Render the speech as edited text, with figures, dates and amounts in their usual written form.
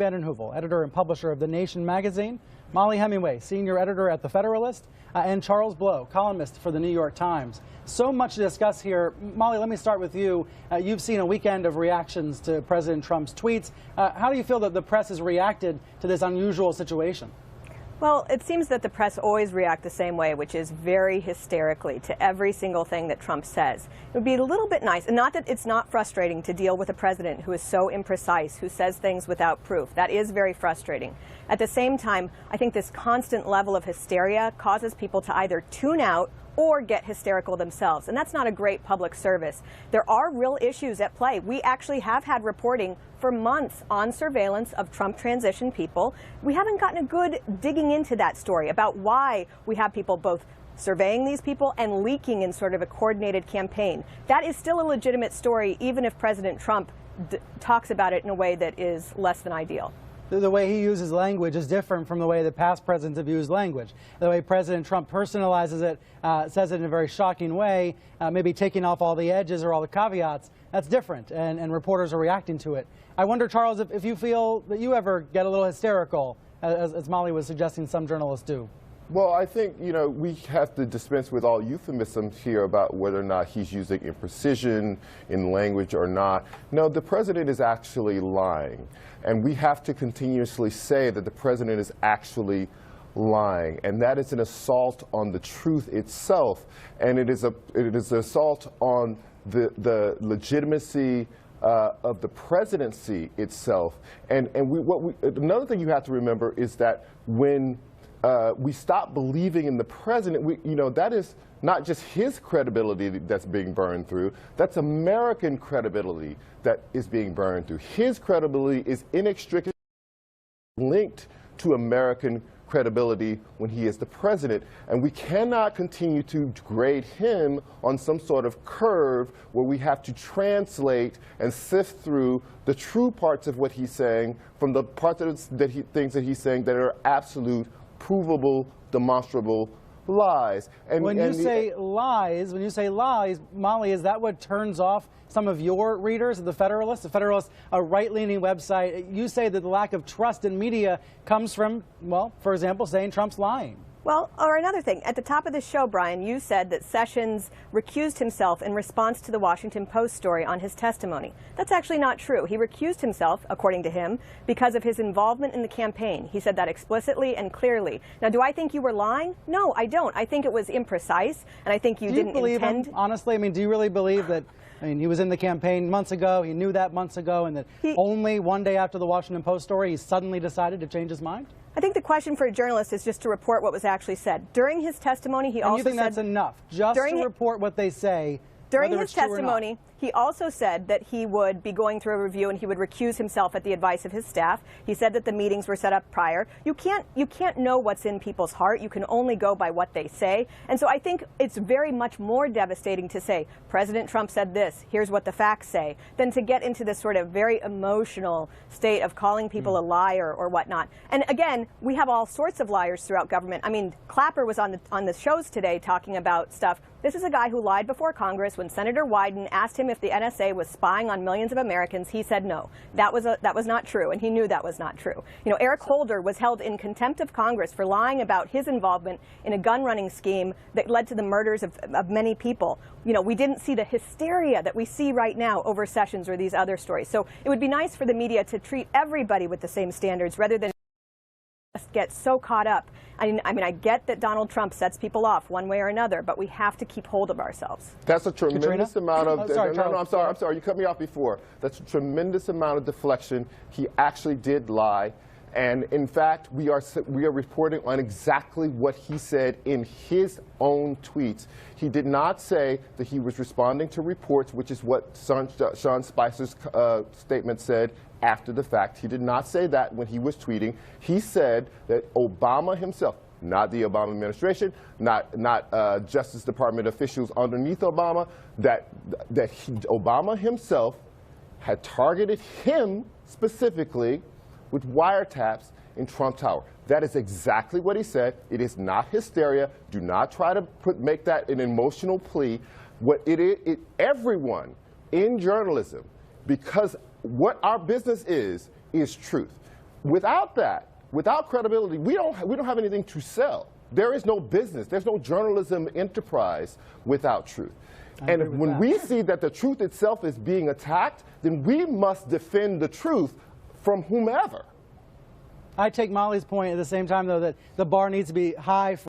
Vanden Heuvel, editor and publisher of The Nation magazine, Molly Hemingway, senior editor at The Federalist, and Charles Blow, columnist for The New York Times. So much to discuss here. Molly, let me start with you. You've seen a weekend of reactions to President Trump's tweets. How do you feel that the press has reacted to this unusual situation? Well, it seems that the press always react the same way, which is very hysterically to every single thing that Trump says. It would be a little bit nice, and not that it's not frustrating to deal with a president who is so imprecise, who says things without proof. That is very frustrating. At the same time, I think this constant level of hysteria causes people to either tune out or get hysterical themselves, and that's not a great public service. There are real issues at play. We actually have had reporting for months on surveillance of Trump transition people. We haven't gotten a good digging into that story about why we have people both surveying these people and leaking in sort of a coordinated campaign. That is still a legitimate story, even if President Trump talks about it in a way that is less than ideal. The way he uses language is different from the way that past presidents have used language. The way President Trump personalizes it, says it in a very shocking way, maybe taking off all the edges or all the caveats, that's different, and reporters are reacting to it. I wonder, Charles, if you feel that you ever get a little hysterical, as Molly was suggesting some journalists do. Well, I think, we have to dispense with all euphemisms here about whether or not he's using imprecision in language or not. No, the president is actually lying. And we have to continuously say that the president is actually lying. And that is an assault on the truth itself. And it is an assault on the legitimacy of the presidency itself. And another thing you have to remember is that when we stop believing in the president, that is not just his credibility that's being burned through, that's American credibility that is being burned through. His credibility is inextricably linked to American credibility when he is the president, and we cannot continue to grade him on some sort of curve where we have to translate and sift through the true parts of what he's saying from the parts things that he's saying that are absolute, provable, demonstrable lies. When you say lies, Molly, is that what turns off some of your readers of The Federalist? The Federalist, a right-leaning website. You say that the lack of trust in media comes from, well, for example, saying Trump's lying. Well, or another thing, at the top of the show, Brian, you said that Sessions recused himself in response to the Washington Post story on his testimony. That's actually not true. He recused himself, according to him, because of his involvement in the campaign. He said that explicitly and clearly. Now, do I think you were lying? No, I don't. I think it was imprecise, and I think you didn't believe intend. Him, honestly, do you really believe that? He was in the campaign months ago, he knew that months ago, and that only one day after the Washington Post story, he suddenly decided to change his mind? I think the question for a journalist is just to report what was actually said. During his testimony, he also said... And you think that's enough, just to report what they say, during his testimony, he also said that he would be going through a review and he would recuse himself at the advice of his staff. He said that the meetings were set up prior. You can't know what's in people's heart. You can only go by what they say. And so I think it's very much more devastating to say, President Trump said this, here's what the facts say, than to get into this sort of very emotional state of calling people a liar or whatnot. And again, we have all sorts of liars throughout government. Clapper was on the shows today talking about stuff. This is a guy who lied before Congress. When Senator Wyden asked him if the NSA was spying on millions of Americans, he said no. That was not true, and he knew that was not true. Eric Holder was held in contempt of Congress for lying about his involvement in a gun-running scheme that led to the murders of many people. We didn't see the hysteria that we see right now over Sessions or these other stories. So it would be nice for the media to treat everybody with the same standards rather than just get so caught up. I get that Donald Trump sets people off one way or another, but we have to keep hold of ourselves. That's a tremendous amount of... I'm sorry. You cut me off before. That's a tremendous amount of deflection. He actually did lie. And in fact, we are reporting on exactly what he said in his own tweets. He did not say that he was responding to reports, which is what Sean Spicer's statement said after the fact. He did not say that when he was tweeting. He said that Obama himself, not the Obama administration, not Justice Department officials underneath Obama, that Obama himself had targeted him specifically with wiretaps in Trump Tower. That is exactly what he said. It is not hysteria. Do not try to make that an emotional plea. Everyone in journalism, because what our business is truth. Without that, without credibility, we don't have anything to sell. There is no business. There's no journalism enterprise without truth. And when we see that the truth itself is being attacked, then we must defend the truth from whomever. I take Molly's point at the same time, though, that the bar needs to be high for